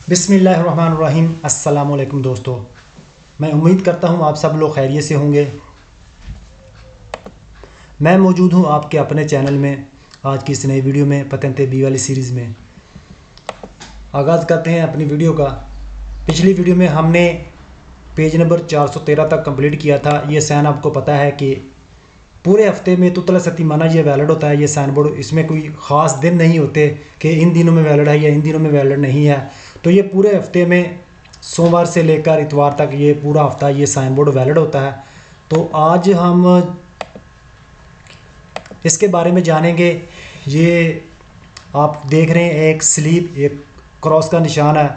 बिस्मिल्लाहिर्रहमानिर्रहीम। अस्सलाम वालेकुम दोस्तों, मैं उम्मीद करता हूँ आप सब लोग खैरियत से होंगे। मैं मौजूद हूँ आपके अपने चैनल में आज की इस नई वीडियो में पतंते बी वाली सीरीज़ में। आगाज़ करते हैं अपनी वीडियो का। पिछली वीडियो में हमने पेज नंबर 413 तक कंप्लीट किया था। ये साइन आपको पता है कि पूरे हफ्ते में तुतला सतीमाना ये वैलिड होता है। ये साइन बोर्ड, इसमें कोई ख़ास दिन नहीं होते कि इन दिनों में वैलिड है या इन दिनों में वैलिड नहीं है। तो ये पूरे हफ्ते में सोमवार से लेकर इतवार तक ये पूरा हफ्ता ये साइन बोर्ड वैलिड होता है। तो आज हम इसके बारे में जानेंगे। ये आप देख रहे हैं एक स्लीप, एक क्रॉस का निशान है।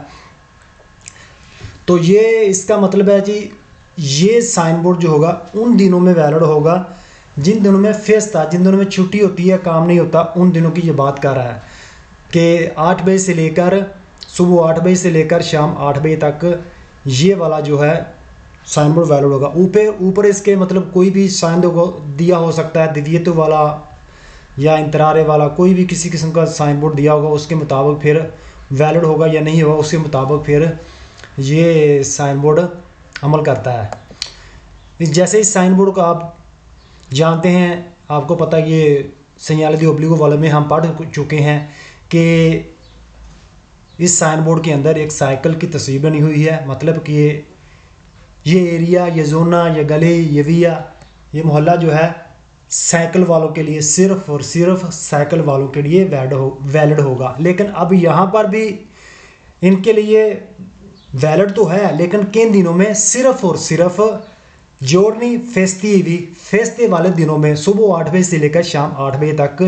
तो ये इसका मतलब है जी, ये साइन बोर्ड जो होगा उन दिनों में वैलिड होगा जिन दिनों में फेस्ट था, जिन दिनों में छुट्टी होती है, काम नहीं होता, उन दिनों की ये बात कर रहा है कि 8 बजे से लेकर सुबह 8 बजे से लेकर शाम 8 बजे तक ये वाला जो है साइन बोर्ड वैलिड होगा। ऊपर इसके मतलब कोई भी साइन दिया हो सकता है, द्वितीयत वाला या इंतरारे वाला, कोई भी किसी किस्म का साइन बोर्ड दिया होगा, उसके मुताबिक फिर वैलिड होगा या नहीं होगा, उसके मुताबिक फिर ये साइन बोर्ड अमल करता है। जैसे इस साइन बोर्ड को आप जानते हैं, आपको पता है ये सिग्नल दी ओब्लिगो वाले में हम पढ़ चुके हैं कि इस साइन बोर्ड के अंदर एक साइकिल की तस्वीर बनी हुई है। मतलब कि ये एरिया, ये जोना, ये गली, ये विया, ये मोहल्ला जो है साइकिल वालों के लिए, सिर्फ और सिर्फ साइकिल वालों के लिए वैलिड होगा। लेकिन अब यहाँ पर भी इनके लिए वैलिड तो है, लेकिन किन दिनों में? सिर्फ और सिर्फ जोड़नी फेस्ते वाले दिनों में सुबह 8 बजे से लेकर शाम 8 बजे तक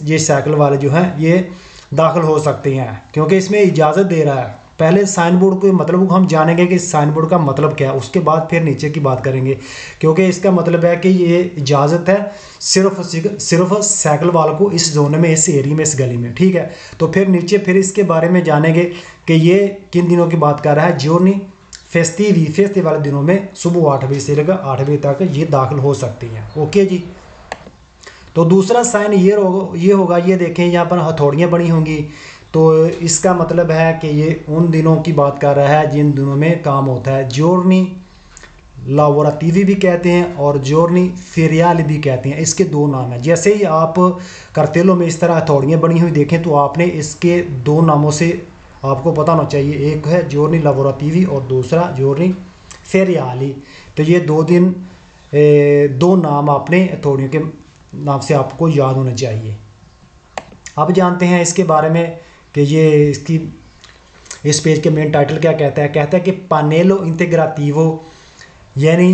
ये साइकिल वाले जो हैं ये दाखिल हो सकते हैं, क्योंकि इसमें इजाज़त दे रहा है। पहले साइन बोर्ड के मतलब हम जानेंगे कि साइन बोर्ड का मतलब क्या है, उसके बाद फिर नीचे की बात करेंगे, क्योंकि इसका मतलब है कि ये इजाज़त है सिर्फ साइकिल वालों को इस जोन में, इस एरिया में, इस गली में। ठीक है, तो फिर नीचे फिर इसके बारे में जानेंगे कि ये किन दिनों की बात कर रहा है। जोर्नी फेस्ते वाले दिनों में सुबह 8 बजे से लेकर 8 बजे तक ये दाखिल हो सकती हैं। ओके जी। तो दूसरा साइन ये होगा, ये देखें यहाँ पर हथौड़ियाँ बनी होंगी, तो इसका मतलब है कि ये उन दिनों की बात कर रहा है जिन दिनों में काम होता है। जोर्नी लावोरातीवी भी कहते हैं और जोर्नी फेरियाली भी कहते हैं। इसके दो नाम हैं। जैसे ही आप करतेलों में इस तरह हथौड़ियाँ बनी हुई देखें तो आपने इसके दो नामों से आपको पता होना चाहिए। एक है जोर्नी लावोरातीवी और दूसरा जोर्नी फेरियाली। तो ये दो नाम आपने हथौड़ियों के नाम से आपको याद होना चाहिए। अब जानते हैं इसके बारे में कि ये इस पेज के मेन टाइटल क्या कहता है। कहता है कि पानेलो इंटेग्राटिवो, यानी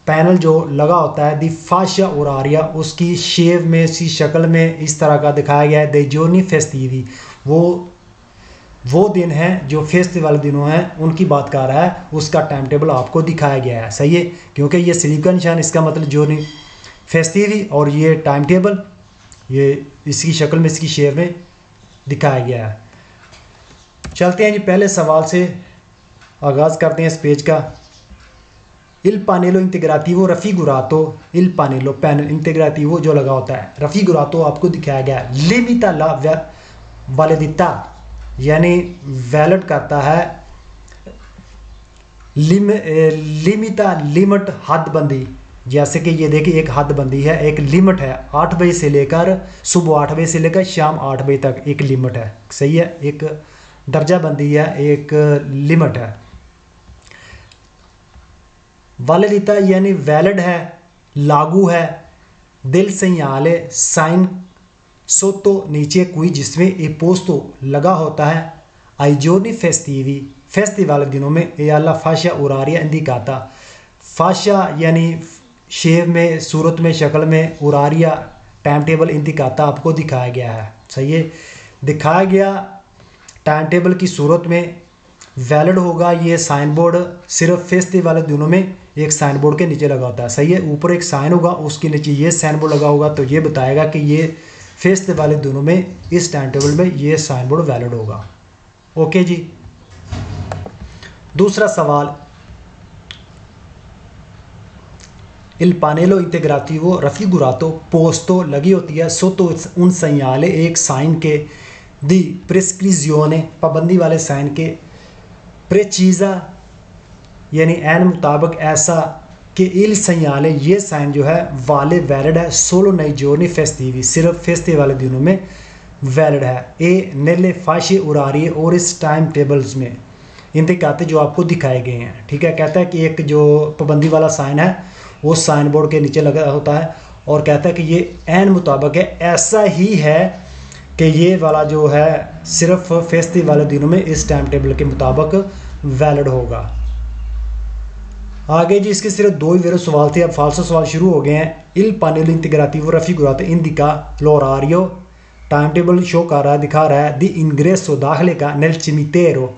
पैनल जो लगा होता है दी फाशा ओरारिया, उसकी शेव में, सी शक्ल में इस तरह का दिखाया गया है। दे जोर्नी फेस्टिवी, वो दिन हैं जो फेस्टिवल दिनों हैं उनकी बात कर रहा है। उसका टाइम टेबल आपको दिखाया गया है। सही है, क्योंकि ये स्लीप का निशान, इसका मतलब जोर्नी फेस्टिवी, और ये टाइम टेबल ये इसकी शक्ल में, इसकी शेप में दिखाया गया है। चलते हैं जी, पहले सवाल से आगाज़ करते हैं इस पेज का। इल पानेलो इंटेग्राटिवो रफिगुरातो, इल पानेलो पैनल इंटेग्राटिवो जो लगा होता है, रफिगुरातो आपको दिखाया गया है। लिमिटा ला वैलिडिता, यानी वैलिड करता है। लिमिटा लिमिट, हदबंदी। जैसे कि ये देखिए एक हदबंदी है, एक लिमिट है। 8 बजे से लेकर सुबह 8 बजे से लेकर शाम 8 बजे तक एक लिमिट है। सही है, एक दर्जाबंदी है, एक लिमिट है। वैलिडिता यानी वैलिड है, लागू है। दिल सयाले साइन सोतो, नीचे कोई जिसमें ए पोस्तो लगा होता है। आई जोर्नी फेस्टिवी, फेस्टिवल दिनों में। ए अल्ला फाशा उरारिया इंदिकाता, फाशा यानी शेव में, सूरत में, शक्ल में, उरारिया टाइम टेबल इंदिकाता आपको दिखाया गया है। सही है, दिखाया गया टाइम टेबल की सूरत में वैलिड होगा ये साइन बोर्ड। सिर्फ फेस्टिवल दिनों में एक साइन बोर्ड के नीचे लगा होता है। सही है, ऊपर एक साइन होगा, उसके नीचे ये साइन बोर्ड लगा होगा, तो ये बताएगा कि ये फेस्ट वाले दिनों में इस टाइम टेबल में ये साइन बोर्ड वैलिड होगा। ओके जी। दूसरा सवाल, इल पानेलो इंटेग्राटिवो रफिगुरातो पोस्तो लगी होती है सोतो उन सयाले, एक साइन के दी प्रेस्क्रिजियोने पाबंदी वाले साइन के प्रेचीज़ा यानी एन मुताबिक ऐसा कि इल सयाले ये साइन जो है वाले वैलिड है सोलो नई जोरनी फेस्टिवी सिर्फ फेस्टे वाले दिनों में वैलिड है। ए नेले फाशे उरारी और इस टाइम टेबल्स में इंतकाते जो आपको दिखाए गए हैं। ठीक है, कहता है कि एक जो पाबंदी वाला साइन है वो साइन बोर्ड के नीचे लगा होता है और कहता है कि ये एन मुताबिक है, ऐसा ही है कि ये वाला जो है सिर्फ फेस्टे वाले दिनों में इस टाइम टेबल के मुताबिक वैलिड होगा। आगे जी इसके सिर्फ दो ही वेरो सवाल थे, अब फालसो सवाल शुरू हो गए हैं। इल पानेलो इंटीग्राटिव रफिगुरातो इंडिका लोरारियो टाइम टेबल शो कर रहा है, दिखा रहा है दी इंग्रेसो दाखिले का नेल चिमितेरो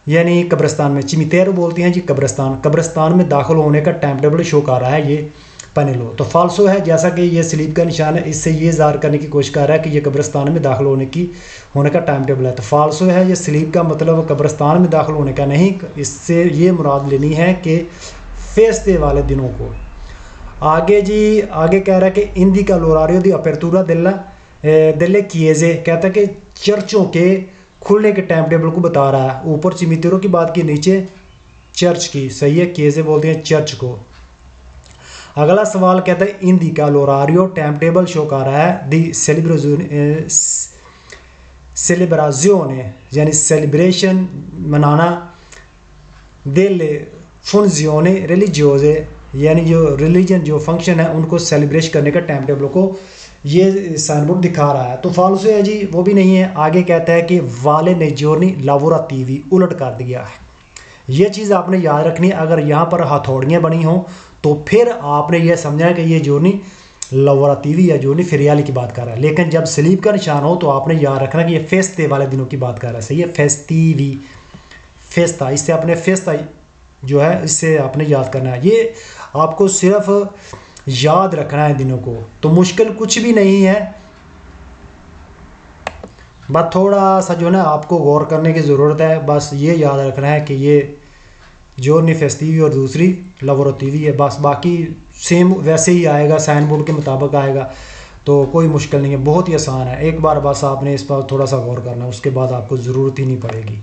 यानी कब्रिस्तान में, चिमितेरो बोलते हैं जी कब्रिस्तान, कब्रिस्तान में दाखिल होने का टाइम टेबल शो कर रहा है ये पनेलो। तो फाल्सो है, जैसा कि ये स्लीप का निशान है, इससे ये ज़ाहिर करने की कोशिश कर रहा है कि ये कब्रिस्तान में दाखिल होने का टाइम टेबल है। तो फाल्सो है, ये स्लीप का मतलब कब्रिस्तान में दाखिल होने का नहीं, इससे ये मुराद लेनी है कि फेस्टे वाले दिनों को। आगे जी आगे कह रहा है कि इंदी का लोरारियो दी अपेरतूरा दिल्ले किएजे, कहता है कि चर्चों के खुलने के टाइम टेबल को बता रहा है। ऊपर चिमितेरो की बात की, नीचे चर्च की, सही है, किएजे बोलते हैं चर्च को। अगला सवाल कहता है इंदी का लोरारियो टाइम टेबल शो कर रहा है दी सेलिब्राजियोने यानी सेलिब्रेशन मनाना, दिल फुनजियोने रिलीजियोजे यानी जो रिलीजन जो फंक्शन है उनको सेलिब्रेट करने का टाइम टेबल को ये साइन बोर्ड दिखा रहा है। तो फालसो है जी, वो भी नहीं है। आगे कहता है कि वाले ने जोरनी लावोरातीवी उलट कर दिया है। ये चीज़ आपने याद रखनी है, अगर यहाँ पर हथौड़ियाँ बनी हों तो फिर आपने यह समझा है कि ये जोरनी लावोरातीवी या जोरनी फिरियाली की बात कर रहा है, लेकिन जब स्लीप का निशान हो तो आपने याद रखना कि ये फेस्टे वाले दिनों की बात कर रहा है। सही है, फेस्टिवी फेस्ता, इससे आपने फेस्ता जो है इससे आपने याद करना है। ये आपको सिर्फ याद रखना है दिनों को, तो मुश्किल कुछ भी नहीं है, बस थोड़ा सा जो है ना आपको गौर करने की ज़रूरत है। बस ये याद रखना है कि ये जोरनी फेस्टिवी और दूसरी लावोरातीवी है, बस बाकी सेम वैसे ही आएगा, साइन बोर्ड के मुताबिक आएगा, तो कोई मुश्किल नहीं है, बहुत ही आसान है। एक बार बस आपने इस पर थोड़ा सा गौर करना है, उसके बाद आपको ज़रूरत ही नहीं पड़ेगी।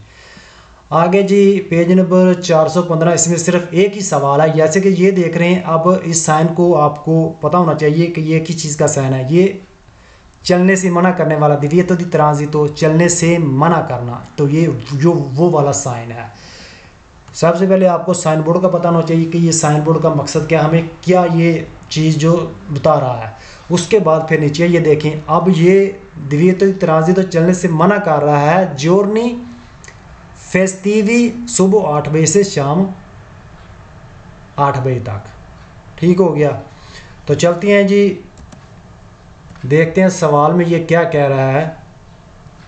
आगे जी पेज नंबर 415, इसमें सिर्फ एक ही सवाल है। जैसे कि ये देख रहे हैं, अब इस साइन को आपको पता होना चाहिए कि ये किस चीज़ का साइन है। ये चलने से मना करने वाला दिव्यतो दी ट्रांजितो, चलने से मना करना, तो ये जो वो वाला साइन है। सबसे पहले आपको साइन बोर्ड का पता होना चाहिए कि ये साइन बोर्ड का मकसद क्या, हमें क्या ये चीज़ जो बता रहा है। उसके बाद फिर नीचे ये देखें, अब ये दिव्यतो दी ट्रांजितो चलने से मना कर रहा है जोरनी फेस्टिवी सुबह 8 बजे से शाम 8 बजे तक। ठीक हो गया, तो चलते हैं जी, देखते हैं सवाल में ये क्या कह रहा है।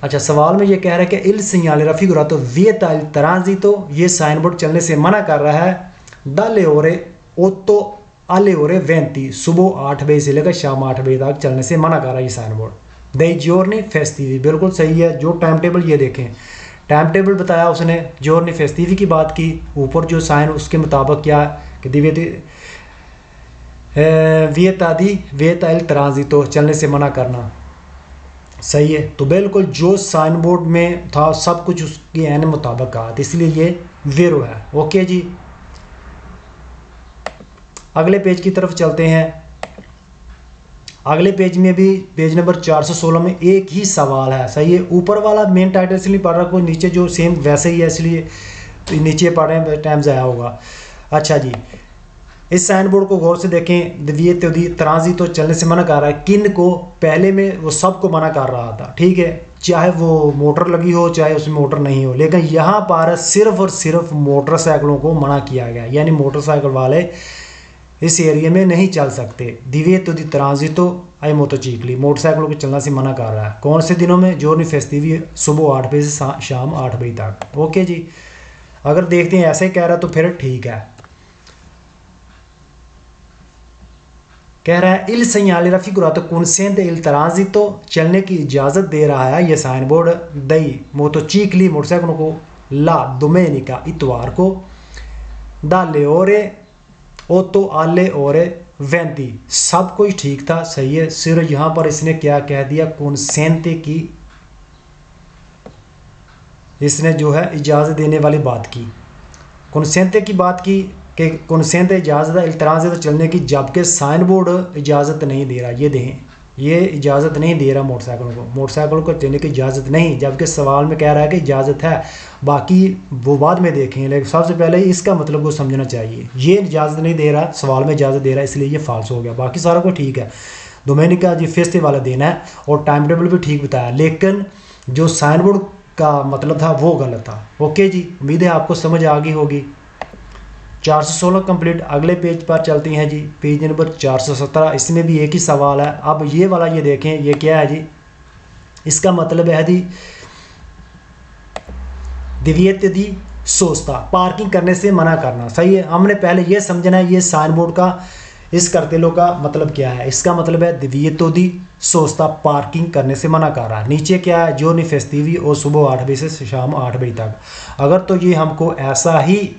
अच्छा, सवाल में ये कह रहा है कि इल सिग्नाले रफिगुरा तो वियता इल ट्रांजितो, ये साइन बोर्ड चलने से मना कर रहा है। दाले ओरे ओतो आले ओरे वेंती, सुबह 8 बजे से लेकर शाम 8 बजे तक चलने से मना कर रहा है ये साइन बोर्ड। दई जोरनी फेस्टिवी, बिल्कुल सही है। जो टाइम टेबल ये देखें, टाइम टेबल बताया उसने, जोरनी फेस्टिवी की बात की, ऊपर जो साइन उसके मुताबिक क्या कि वियता इल ट्रांजितो, चलने से मना करना, सही है। तो बिल्कुल जो साइन बोर्ड में था सब कुछ उसके एन मुताबिक कहा, इसलिए ये वेरो है। ओके जी, अगले पेज की तरफ चलते हैं। अगले पेज में भी पेज नंबर 416 में एक ही सवाल है, सही है। ऊपर वाला मेन टाइटल इसलिए पढ़ रहा, कोई नीचे जो सेम वैसे ही है, इसलिए नीचे पढ़ रहे हैं, टाइम ज़ाया होगा। अच्छा जी, इस साइन बोर्ड को गौर से देखें। दिव्यतो दी ट्रांजितो चलने से मना कर रहा है, किन को, पहले में वो सबको मना कर रहा था, ठीक है, चाहे वो मोटर लगी हो चाहे उसमें मोटर नहीं हो, लेकिन यहाँ पर सिर्फ और सिर्फ मोटरसाइकिलों को मना किया गया, यानी मोटरसाइकिल वाले इस एरिया में नहीं चल सकते। दिव्यतो दी ट्रांजितो आई मोटोचिकली, मोटरसाइकिलों को चलना से मना कर रहा है। कौन से दिनों में? जोरनी फेस्टिवी सुबह 8 बजे से शाम 8 बजे तक। ओके जी, अगर देखते हैं ऐसे कह रहा तो फिर ठीक है। कह रहा है इल सयाले रफिगुरातो consente il transito, चलने की इजाज़त दे रहा है ये साइन बोर्ड दई मोटोचिकली, मोटरसाइकिलों को, ला दोमेनिका इतवार को, दाले ओरे ओतो आले ओरे वेंती, सब कुछ ठीक था, सही है। सिर्फ यहाँ पर इसने क्या कह दिया, consente की इसने जो है इजाज़त देने वाली बात की, कंसेंट की बात की कि कंसेंट इजाज़त इल्तराज़ तो चलने की, जबकि साइन बोर्ड इजाज़त नहीं दे रहा। ये देखें, ये इजाज़त नहीं दे रहा मोटरसाइकिल को चलने की इजाज़त नहीं, जबकि सवाल में कह रहा है कि इजाज़त है। बाकी वो बाद में देखें, लेकिन सबसे पहले इसका मतलब को समझना चाहिए। ये इजाज़त नहीं दे रहा, सवाल में इजाज़त दे रहा है, इसलिए ये फाल्स हो गया। बाकी सारा कुछ ठीक है। डोमेनिका जी फेस्टिवल वाला देना है और टाइम टेबल भी ठीक बताया, लेकिन जो साइन बोर्ड का मतलब था वो गलत था। ओके जी, उम्मीद है आपको समझ आ गई होगी। 416 कंप्लीट। अगले पेज पर चलती हैं जी, पेज नंबर 417। इसमें भी एक ही सवाल है। अब ये वाला ये देखें, ये क्या है जी, इसका मतलब है जी दिव्यत दी सोचता, पार्किंग करने से मना करना। सही है, हमने पहले ये समझना है ये साइन बोर्ड का इस कर्तेलो का मतलब क्या है। इसका मतलब है दिव्यतो दी सोचता, पार्किंग करने से मना कर रहा है। नीचे क्या है, जो फेस्टिवी और सुबह 8 बजे से शाम 8 बजे तक। अगर तो ये हमको ऐसा ही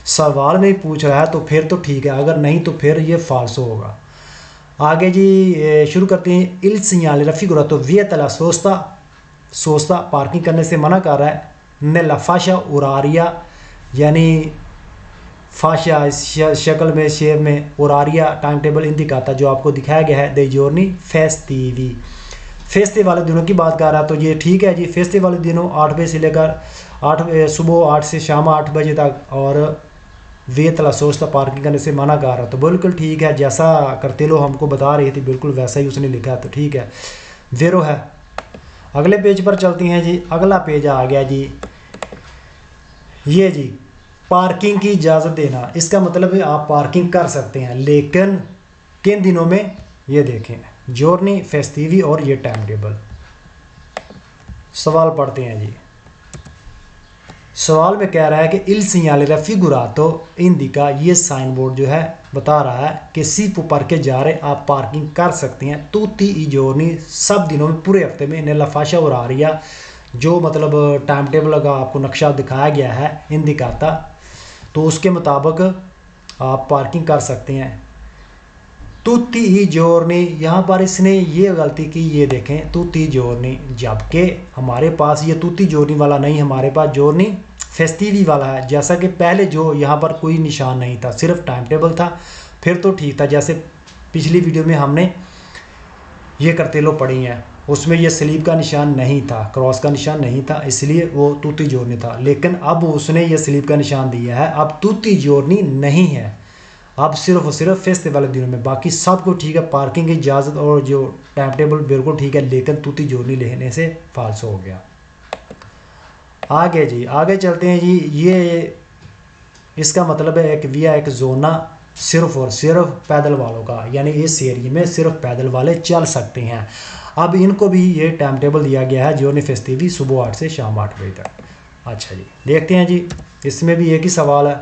सवाल में ही पूछ रहा है तो फिर तो ठीक है, अगर नहीं तो फिर ये फाल्स होगा। आगे जी शुरू करते हैं। इल सिग्नाल रफीगुरा तो वे तला सोचता पार्किंग करने से मना कर रहा है। ने लफाशा उरारिया, यानी फाशा इस शक्ल में शेप में, उरारिया टाइम टेबल इंदिकाता जो आपको दिखाया गया है। दे जोर्नी फेस्टिवी, फेस्टे वाले दिनों की बात कर रहा है, तो ये ठीक है जी। फेस्टे वाले दिनों 8 बजे से लेकर सुबह 8 से शाम 8 बजे तक, और वे तला सोचता पार्किंग करने से मना कर रहा, तो बिल्कुल ठीक है। जैसा कर्तेलो हमको बता रही थी बिल्कुल वैसा ही उसने लिखा है, तो ठीक है, वेरो है। अगले पेज पर चलती हैं जी। अगला पेज आ गया जी, ये जी पार्किंग की इजाज़त देना। इसका मतलब है आप पार्किंग कर सकते हैं, लेकिन किन दिनों में, ये देखें, जोर्नी फेस्टिवी और ये टाइम टेबल। सवाल पढ़ते हैं जी। सवाल में कह रहा है कि इल सिग्नाल रफीगुरातो इंदिका, ये साइन बोर्ड जो है बता रहा है कि सिप ऊपर के जा रहे आप पार्किंग कर सकते हैं। तूती इजोरनी, सब दिनों में, पूरे हफ्ते में। इन्हें लफाशा और आ रही है, जो मतलब टाइम टेबल का आपको नक्शा दिखाया गया है इंदिकाता, तो उसके मुताबिक आप पार्किंग कर सकते हैं। तूती ही जोरनी, यहाँ पर इसने ये गलती की, ये देखें तूती जोरनी, जबकि हमारे पास ये तूती जोरनी वाला नहीं, हमारे पास जोरनी फेस्टिवी वाला है। जैसा कि पहले जो यहाँ पर कोई निशान नहीं था, सिर्फ टाइम टेबल था, फिर तो ठीक था। जैसे पिछली वीडियो में हमने ये कर्तेलो पढ़ी हैं, उसमें ये स्लीप का निशान नहीं था, क्रॉस का निशान नहीं था, इसलिए वो तूती जोड़नी था। लेकिन अब उसने ये स्लीप का निशान दिया है, अब तूती जोड़नी नहीं है, अब सिर्फ और सिर्फ फेस्टे वाले दिनों में। बाकी सब कुछ ठीक है, पार्किंग की इजाज़त और जो टाइम टेबल बिल्कुल ठीक है, लेकिन तूती जोड़नी लेने से फाल्स हो गया। आगे जी, आगे चलते हैं जी। ये इसका मतलब है एक विया एक जोना सिर्फ और सिर्फ पैदल वालों का, यानी इस एरिया में सिर्फ पैदल वाले चल सकते हैं। अब इनको भी ये टाइम टेबल दिया गया है, जोनी फेस्टिवी सुबह 8 से शाम 8 बजे तक। अच्छा जी, देखते हैं जी। इसमें भी एक ही सवाल है,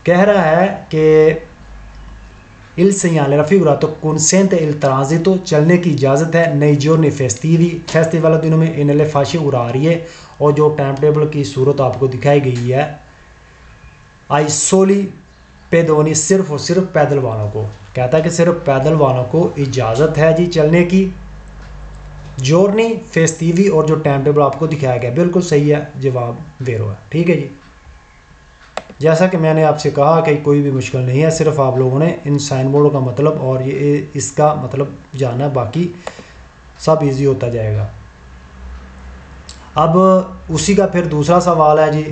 कह रहा है कि इल सिग्नाल रफीगुरा तो कंसेंट इल ट्रांजितो, चलने की इजाज़त है। नई जोनी फेस्टिवी, फेस्टिवल वाले दिनों में इनले फाशी उड़ा रही है। और जो टाइम टेबल की सूरत आपको दिखाई गई है, आइसोली पेदोनी, सिर्फ और सिर्फ पैदल वालों को, कहता है कि सिर्फ पैदल वालों को इजाज़त है जी चलने की। जोरनी फेस्टिवी और जो टाइम टेबल आपको दिखाया गया बिल्कुल सही है, जवाब वेरो है। ठीक है जी, जैसा कि मैंने आपसे कहा कि कोई भी मुश्किल नहीं है, सिर्फ आप लोगों ने इन साइन बोर्डों का मतलब और ये इसका मतलब जाना, बाकी सब इजी होता जाएगा। अब उसी का फिर दूसरा सवाल है जी,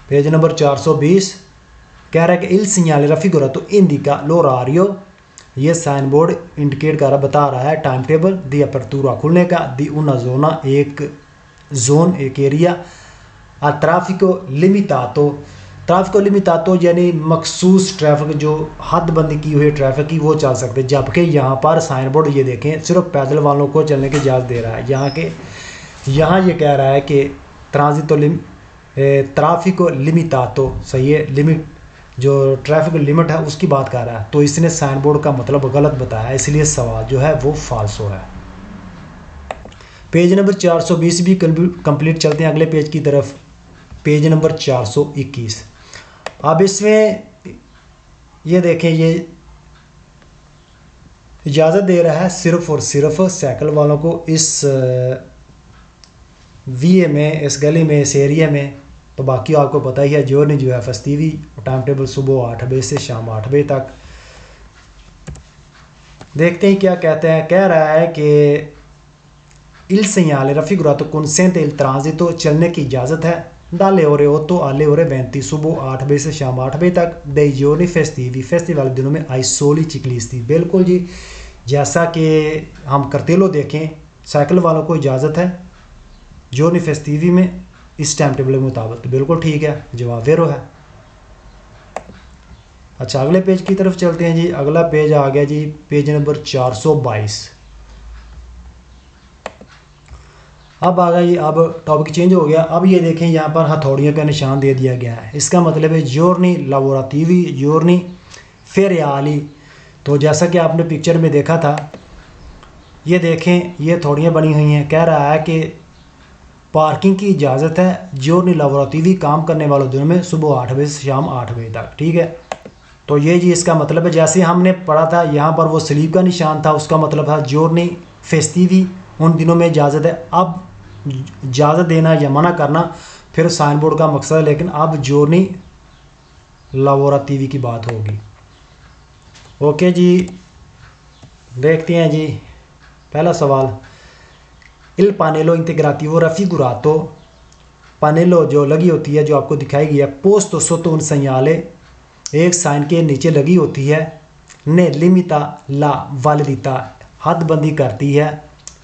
पेज नंबर 420। कह रहा है कि इल सिग्नाल रफीगुरा तो इंदिका लोरारियो, ये साइन बोर्ड इंडिकेट कर रहा, बता रहा है टाइम टेबल दी अपर्तूरा खुलने का, दी उना जोना, एक जोन एक एरिया, और ट्रैफिको लिमिटातो, ट्रैफिको लिमिटातो यानी मखसूस ट्रैफिक, जो हदबंदी की हुई ट्रैफिक की वो चल सकते। जबकि यहाँ पर साइन बोर्ड ये देखें सिर्फ पैदल वालों को चलने की इजाज़त दे रहा है। यहाँ ये कह रहा है कि ट्रैफिको लिमिटातो, सही है, लिमिट जो ट्रैफिक लिमिट है उसकी बात कर रहा है, तो इसने साइन बोर्ड का मतलब गलत बताया, इसलिए सवाल जो है वो फाल्स हो रहा है। पेज नंबर 420 भी कंप्लीट। चलते हैं अगले पेज की तरफ, पेज नंबर 421। अब इसमें ये देखें, ये इजाज़त दे रहा है सिर्फ और सिर्फ साइकिल वालों को इस वीए में, इस गली में, इस एरिया में। तो बाकी आपको पता ही है जॉर्नी जो है फेस्टिवी, टाइम टेबल सुबह 8 बजे से शाम 8 बजे तक। देखते हैं क्या कहते हैं। कह रहा है कि इल segnale raffigurato consente il transito, चलने की इजाज़त है dalle ore 8 alle ore 20, सुबह 8 बजे से शाम 8 बजे तक, dei giorni festivi, फेस्टिवल दिनों में ai soli ciclisti। बिल्कुल जी, जैसा कि हम करतेलो देखें, साइकिल वालों को इजाज़त है giorni festivi में इस टाइम टेबल के मुताबिक। तो बिल्कुल ठीक है, जवाब वेरो है। अच्छा, अगले पेज की तरफ चलते हैं जी। अगला पेज आ गया जी, पेज नंबर 422। अब आ गया जी, अब टॉपिक चेंज हो गया। अब ये देखें, यहाँ पर हथौड़ियों का निशान दे दिया गया है। इसका मतलब है giorni lavorativi, giorni feriali। तो जैसा कि आपने पिक्चर में देखा था, ये देखें, ये हथौड़ियाँ बनी हुई हैं। कह रहा है कि पार्किंग की इजाज़त है giorni lavorativi, काम करने वालों दिनों में, सुबह 8 बजे से शाम 8 बजे तक। ठीक है, तो ये जी इसका मतलब है, जैसे हमने पढ़ा था यहाँ पर वो स्लीप का निशान था, उसका मतलब था giorni festivi, उन दिनों में इजाज़त है। अब इजाज़त देना या मना करना फिर साइन बोर्ड का मकसद है, लेकिन अब giorni lavorativi की बात होगी। ओके जी, देखते हैं जी पहला सवाल। il pannello integrativo raffigurato, पनेलो जो लगी होती है, जो आपको दिखाई गई है, पोस्ट sotto un segnale, एक साइन के नीचे लगी होती है, ने limita la validità, हदबंदी करती है,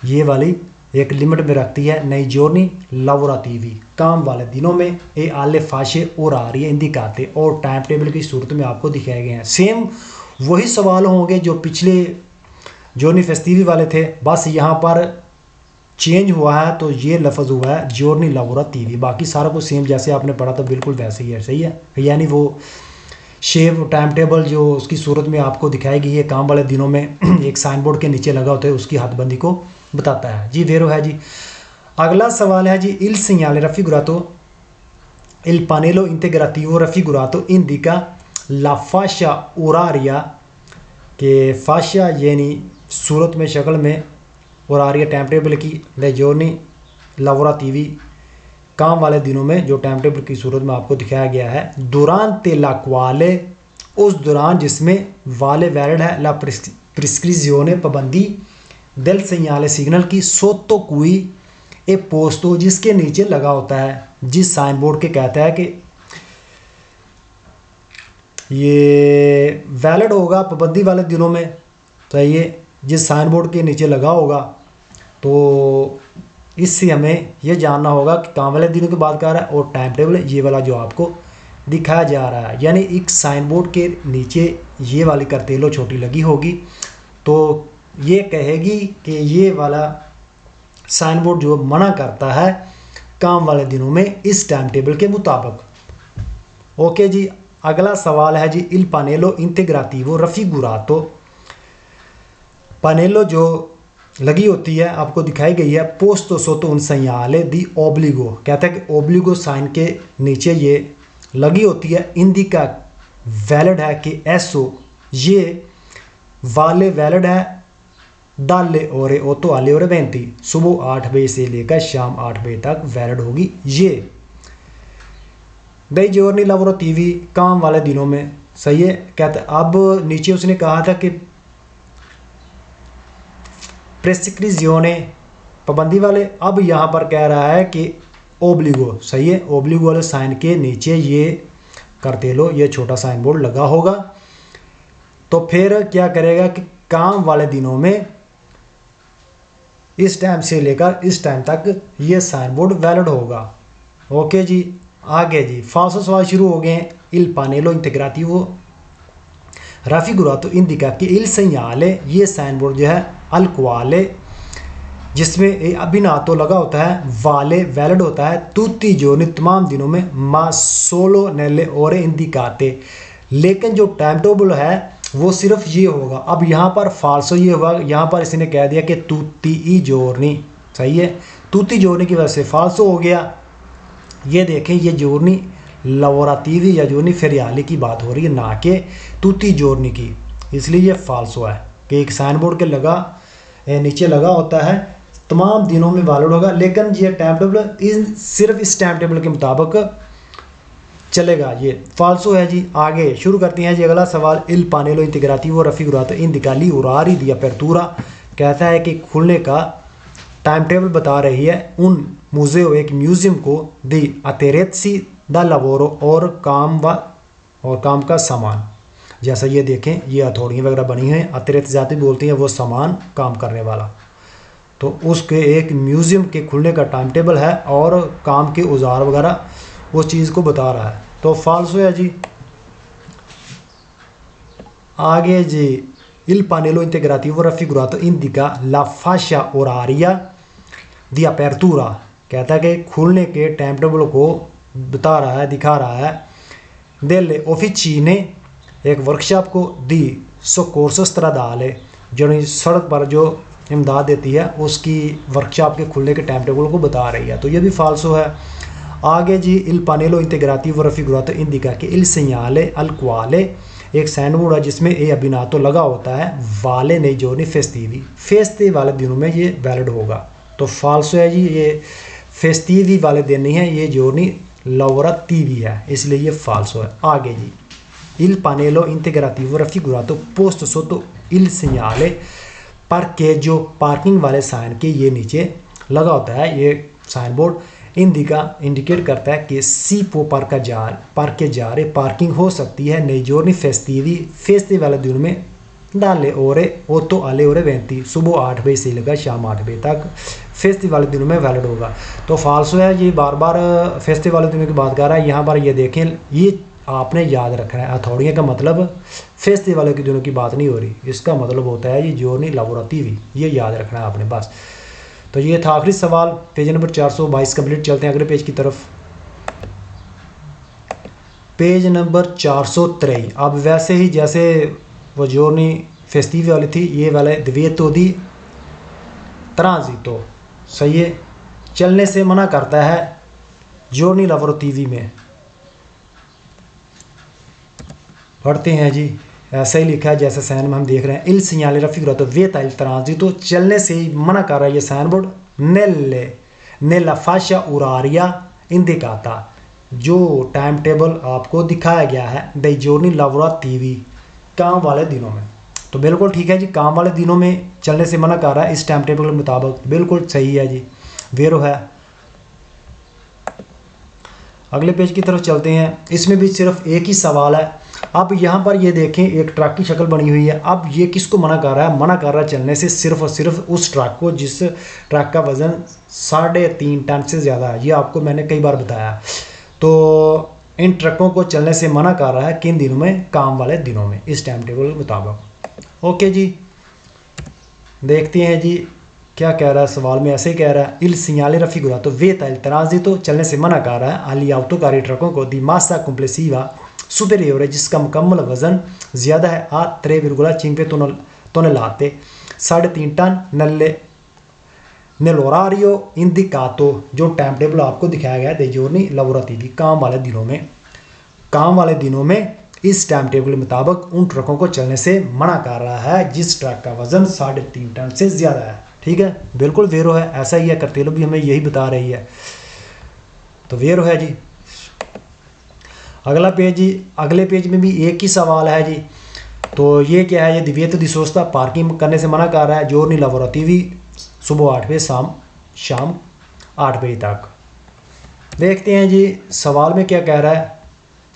ये वाली एक लिमिट में रखती है, nei giorni lavorativi, काम वाले दिनों में, ए alle fasce orarie indicate, और टाइम टेबल की सूरत में आपको दिखाए गए हैं। सेम वही सवाल होंगे जो पिछले giorni festivi वाले थे, बस यहाँ पर चेंज हुआ है, तो ये लफ्ज़ हुआ है giorni lavorativi। बाकी सारा कुछ सेम जैसे आपने पढ़ा था बिल्कुल वैसे ही है। सही है, यानी वो शेप टाइम टेबल जो उसकी सूरत में आपको दिखाई गई है, काम वाले दिनों में एक साइन बोर्ड के नीचे लगा होता है, उसकी हदबंदी को बताता है जी। वेरो है जी। अगला सवाल है जी, il segnale raffigurato, il pannello integrativo raffigurato indica la fascia oraria, के फाशा यानी सूरत में, शक्ल में, oraria टाइम टेबल की, dei giorni lavorativi, काम वाले दिनों में, जो टाइम टेबल की सूरत में आपको दिखाया गया है, durante la quale, उस दौरान जिसमें, वाले वैलिड है, la prescrizione, पाबंदी, del segnale सिग्नल की, sotto cui ए पोस्तो, जिसके नीचे लगा होता है, जिस साइन बोर्ड के कहता है कि ये वैलिड होगा पाबंदी वाले दिनों में। तो ये जिस साइन बोर्ड के नीचे लगा होगा, तो इससे हमें यह जानना होगा कि काम वाले दिनों की बात कर रहा है, और टाइम टेबल ये वाला जो आपको दिखाया जा रहा है, यानी एक साइन बोर्ड के नीचे ये वाली करतेलो छोटी लगी होगी, तो ये कहेगी कि ये वाला साइन बोर्ड जो मना करता है काम वाले दिनों में इस टाइम टेबल के मुताबिक। ओके जी, अगला सवाल है जी, il pannello integrativo raffigurato, पनेलो जो लगी होती है आपको दिखाई गई है, posto sotto un segnale di obbligo, कहता है कि ओब्लिगो साइन के नीचे ये लगी होती है, indica वैलिड है कि एसो, ये वाले वैलिड है, dalle ore 8 alle ore 20, सुबह 8 बजे से लेकर शाम 8 बजे तक वैलिड होगी ये। dei giorni lavorativi, काम वाले दिनों में। सही है, कहते अब नीचे उसने कहा था कि prescrizione, पाबंदी वाले, अब यहाँ पर कह रहा है कि ओब्लिगो। सही है, ओब्लिगो वाले साइन के नीचे ये करतेलो, ये छोटा साइन बोर्ड लगा होगा, तो फिर क्या करेगा कि काम वाले दिनों में इस टाइम से लेकर इस टाइम तक ये साइन बोर्ड वैलिड होगा। ओके जी, आगे जी फालसो सवाल शुरू हो गए हैं। il pannello integrativo raffigurato indica कि il segnale, ये साइन बोर्ड जो है, al quale, जिसमें अभिनातो लगा होता है, वाले वैलिड होता है, tutti i giorni, तमाम दिनों में, ma solo nelle ore indicate, लेकिन जो टाइम टेबल है वो सिर्फ ये होगा। अब यहाँ पर फाल्सो ये होगा, यहाँ पर इसने कह दिया कि tutti i giorni। सही है, tutti giorni की वजह से फाल्सो हो गया। ये देखें, ये giorni lavorativi या giorni feriali की बात हो रही है, ना कि tutti giorni की, इसलिए ये फाल्सो है कि एक साइन बोर्ड के नीचे लगा होता है, तमाम दिनों में वैलिड होगा, लेकिन ये टाइम टेबल सिर्फ इस टाइम टेबल के मुताबिक चलेगा। ये फाल्सो है जी। आगे शुरू करते हैं जी अगला सवाल। इल पानेलो इंटीग्राटिवो रफिगुरातो इंडिकाली उरारी दी अपर्tura, कहता है कि खुलने का टाइम टेबल बता रही है उन मुज़ेओ एक म्यूज़ियम को दी अतेरेत्सी दा लवोरो और काम का सामान। जैसा ये देखें, ये हथौड़ियाँ वगैरह बनी हैं, अतिरिक्त जाति बोलती हैं वो सामान काम करने वाला। तो उसके एक म्यूज़ियम के खुलने का टाइम टेबल है और काम के औजार वगैरह उस चीज़ को बता रहा है। तो फाल्सो है जी। आगे जी इल पानेलो इंटीग्राटिवो रफिगुरातो इंडिका ला fascia oraria दी अपर्tura, कहता है कि खुलने के टाइम टेबल को बता रहा है, दिखा रहा है। डेले ऑफिसीने, एक वर्कशॉप को दी सोcorso stradale, जो सड़क पर जो इमदाद देती है उसकी वर्कशॉप के खुलने के टाइम टेबल को बता रही है। तो ये भी फाल्सो है। आगे जी इल पानेलो इंटीग्राटिवो रफिगुरातो इंडिका के इल segnale al quale, एक साइन बोर्ड है जिसमें ए अबिनातो लगा होता है, वाले नहीं जोनी फेस्टिवी, फेस्टे वाले दिनों में ये वैलिड होगा। तो फाल्सो है जी, ये फेस्टिवी वाले दिन नहीं है, ये जोनी लवोरातिवी है, इसलिए ये फाल्सो है। आगे जी इल पानेलो इंटीग्राटिवो रफिगुरातो पोस्ट सोतो इल segnale parcheggio, पार्किंग वाले साइन के ये नीचे लगा होता है ये साइन बोर्ड, इंडिका इंडिकेट करता है कि सी पो पार्केजारे पार्किंग हो सकती है नहीं जोरनी फेस्टिवी, फेस्टिव वाले दिन में डाले ओरे ओतो आले ओरे 20, सुबह 8 बजे से लेकर शाम 8 बजे तक फेस्टिव वाले दिनों में वैलिड होगा। तो फाल्सो है, ये बार बार फेस्टिव वाले दिनों की बात कर रहा है। यहाँ पर ये देखें, ये आपने याद रखना है, हथौड़ियाँ का मतलब फेस्टिव वाले के दिनों की बात नहीं हो रही, इसका मतलब होता है ये जोरनी लवोरातिवी, ये याद रखना है आपने बस। तो ये था आखिरी सवाल, पेज नंबर 422 कंप्लीट। चलते हैं अगले पेज की तरफ, पेज नंबर 423। अब वैसे ही जैसे वो जोरनी फेस्टिव वाली थी, ये वाले द्वेतो दी ट्रांजितो, सही है, चलने से मना करता है जोरनी लवोरातिवी में। पढ़ते हैं जी, ऐसा ही लिखा है जैसे साइन में हम देख रहे हैं। इल segnale raffigurato vieta il transito, चलने से ही मना कर रहा है ये sign board, nella fascia oraria indicata, जो टाइम टेबल आपको दिखाया गया है dei giorni lavorativi, काम वाले दिनों में। तो बिल्कुल ठीक है जी, काम वाले दिनों में चलने से मना कर रहा है इस टाइम टेबल के मुताबिक, बिल्कुल सही है जी, वेरो है। अगले पेज की तरफ चलते हैं, इसमें भी सिर्फ एक ही सवाल है। अब यहाँ पर ये देखें, एक ट्रक की शक्ल बनी हुई है। अब ये किसको मना कर रहा है? मना कर रहा है चलने से सिर्फ और सिर्फ उस ट्रक को जिस ट्रक का वज़न 3.5 टन से ज़्यादा है। ये आपको मैंने कई बार बताया। तो इन ट्रकों को चलने से मना कर रहा है किन दिनों में? काम वाले दिनों में, इस टाइम टेबल के मुताबिक। ओके जी, देखते हैं जी क्या कह रहा है सवाल में। ऐसे ही कह रहा है, इल segnale raffigurato vieta il transito, चलने से मना कर रहा है agli autocarri ट्रकों को di massa complessiva superiore, जिसका मुकम्मल वज़न ज़्यादा है आ 3,5 tonnellate, 3.5 टन, nell'orario indicato, जो टाइम टेबल आपको दिखाया गया है dei giorni lavorativi, काम वाले दिनों में। काम वाले दिनों में इस टाइम टेबल के मुताबिक उन ट्रकों को चलने से मना कर रहा है जिस ट्रक का वज़न 3.5 टन से ज़्यादा है। ठीक है, बिल्कुल वेरो है, ऐसा ही है, करतेलो भी हमें यही बता रही है। तो वेरो है जी। अगला पेज जी, अगले पेज में भी एक ही सवाल है जी। तो ये क्या है? ये divieto di sosta, पार्किंग करने से मना कर रहा है giorni lavorativi, सुबह 8 बजे शाम 8 बजे तक। देखते हैं जी सवाल में क्या कह रहा है।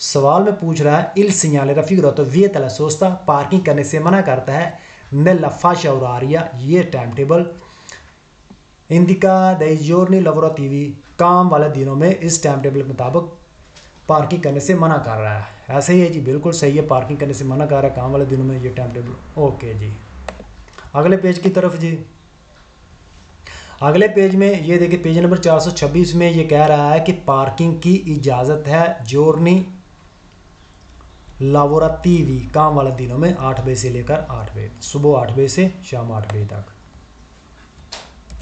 सवाल में पूछ रहा है il segnale raffigurato vieta la sosta, parking करने से मना करता है nella fascia oraria, ये time table indica dei giorni lavorativi, काम वाले दिनों में इस टाइम टेबल के मुताबिक पार्किंग करने से मना कर रहा है। ऐसे ही है जी, बिल्कुल सही है, पार्किंग करने से मना कर रहा है काम वाले दिनों में ये टाइम टेबल। ओके जी, अगले पेज की तरफ जी। अगले पेज में ये देखिए, पेज नंबर 426 में ये कह रहा है कि पार्किंग की इजाज़त है giorni lavorativi, काम वाले दिनों में 8 बजे से लेकर 8 बजे, सुबह 8 बजे से शाम 8 बजे तक।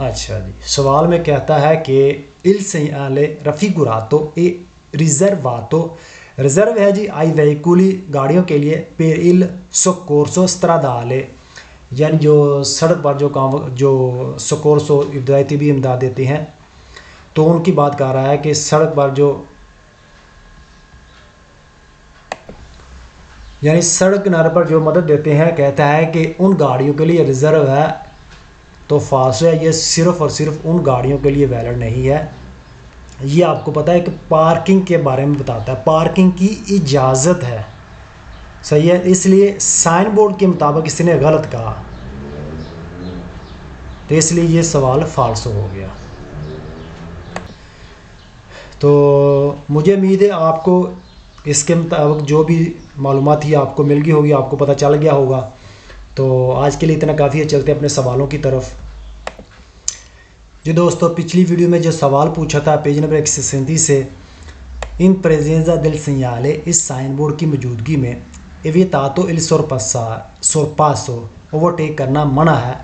अच्छा जी, सवाल में कहता है कि il segnale raffigurato e रिजर्वातो, रिजर्व है जी आई वेहिकुली, गाड़ियों के लिए, per il soccorso stradale, यानी जो सड़क पर जो काम जो स्कोर्स और इब्तदाई तिबी इमदाद देते हैं, तो उनकी बात कर रहा है कि सड़क पर जो यानी सड़क किनारे पर जो मदद देते हैं, कहता है कि उन गाड़ियों के लिए रिज़र्व है, तो फाल्स है। ये सिर्फ़ और सिर्फ उन गाड़ियों के लिए वैलिड नहीं है। ये आपको पता है कि पार्किंग के बारे में बताता है, पार्किंग की इजाज़त है, सही है। इसलिए साइन बोर्ड के मुताबिक इसने गलत कहा, तो इसलिए ये सवाल फाल्स हो गया। तो मुझे उम्मीद है आपको इसके मुताबिक जो भी मालूमात थी आपको मिल गई होगी, आपको पता चल गया होगा। तो आज के लिए इतना काफ़ी है, चलते अपने सवालों की तरफ। जी दोस्तों, पिछली वीडियो में जो सवाल पूछा था पेज नंबर 137 से, इन प्रेजेंजा del señale, इस साइन बोर्ड की मौजूदगी में evitato il sorpasso ओवरटेक करना मना है,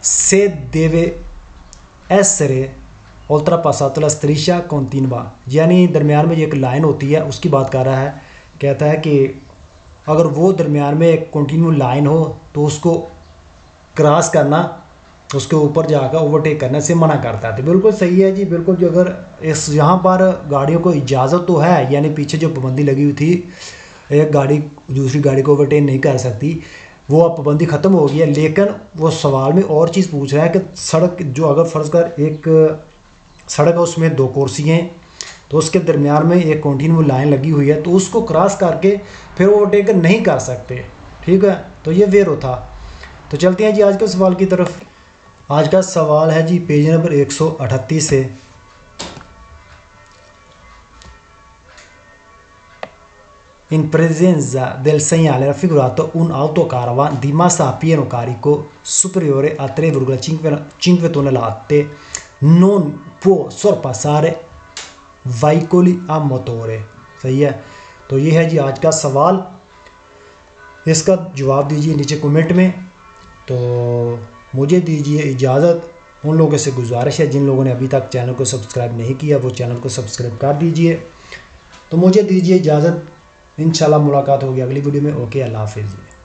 से deve essere oltrepassato la striscia continua, यानी दरमियान में एक लाइन होती है उसकी बात कर रहा है। कहता है कि अगर वो दरमियान में एक कंटिन्यू लाइन हो तो उसको क्रॉस करना, उसके ऊपर जाकर ओवरटेक करने से मना करता है। तो बिल्कुल सही है जी, बिल्कुल। जो अगर इस यहाँ पर गाड़ियों को इजाज़त तो है, यानी पीछे जो पाबंदी लगी हुई थी एक गाड़ी दूसरी गाड़ी को ओवरटेक नहीं कर सकती, वो अब पाबंदी ख़त्म हो गई है। लेकिन वो सवाल में और चीज़ पूछ रहा है कि सड़क जो अगर फ़र्ज़ कर एक सड़क है उसमें 2 कुर्सी हैं, तो उसके दरमियान में एक कंटिन्यू लाइन लगी हुई है, तो उसको क्रॉस करके फिर ओवरटेक नहीं कर सकते, ठीक है। तो ये वेरो था। तो चलते हैं जी आज के सवाल की तरफ। आज का सवाल है जी पेज नंबर 138 से, in presenza del segnale raffigurato un autocaravan di massa a pieno carico superiore a 3,5 tonnellate non può sorpassare veicoli a motore, सही है। तो ये है जी आज का सवाल, इसका जवाब दीजिए नीचे कमेंट में। तो मुझे दीजिए इजाज़त। उन लोगों से गुजारिश है जिन लोगों ने अभी तक चैनल को सब्सक्राइब नहीं किया, वो चैनल को सब्सक्राइब कर दीजिए। तो मुझे दीजिए इजाज़त, इंशाल्लाह मुलाकात होगी अगली वीडियो में। ओके, अल्लाह हाफिज़।